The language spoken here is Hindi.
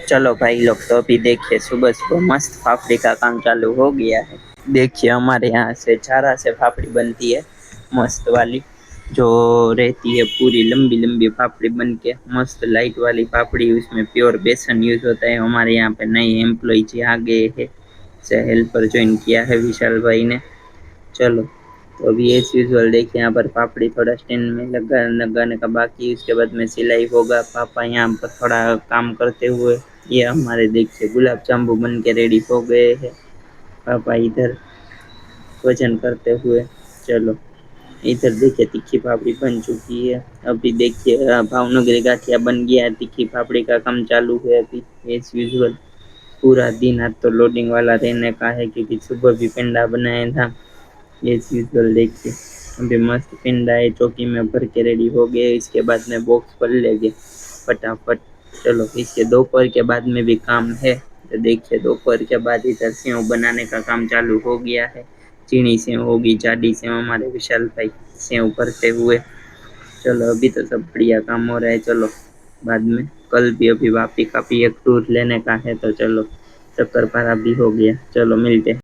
चलो भाई लोग, तो अभी देखिए सुबह सुबह मस्त फाफड़ी का काम चालू हो गया है। देखिए हमारे यहाँ से चारा से फाफड़ी बनती है, मस्त वाली जो रहती है, पूरी लंबी लंबी फाफड़ी बन के मस्त लाइट वाली फाफड़ी। उसमें प्योर बेसन यूज होता है। हमारे यहाँ पे नए एम्प्लॉय जी आ गए हैं, से हेल्पर ज्वाइन किया है विशाल भाई ने। चलो, तो अभी एज यूजुअल देखिए यहाँ पर पापड़ी थोड़ा स्टैंड में लगाने का बाकी, उसके बाद में सिलाई होगा। पापा यहाँ पर थोड़ा काम करते हुए, ये हमारे देखिए गुलाब जामुन बन के रेडी हो गए हैं। पापा इधर वजन करते हुए। चलो, इधर देखिए तीखी पापड़ी बन चुकी है। अभी देखिए भावनगरी गाठिया बन गया है, तीखी पापड़ी का काम चालू है अभी एज यूजुअल। पूरा दिन आज तो लोडिंग वाला रहने का है, क्योंकि सुबह भी पेंडा बनाया था। ये यूजुअल देखिए अभी मस्त पिंडा है, चौकी में भर के रेडी हो गए। इसके बाद में बॉक्स पर लेंगे फटाफट। चलो, इसके दोपहर के बाद में भी काम है, तो देखिए दोपहर के बाद इधर सेव बनाने का काम चालू हो गया है। चीनी सेव होगी, जाडी सेव, हमारे विशाल भाई सेव भरते हुए। चलो, अभी तो सब बढ़िया काम हो रहा है। चलो, बाद में कल भी अभी वापी का भी एक टूर लेने का है, तो चलो, चक्कर पारा भी हो गया। चलो, मिलते हैं।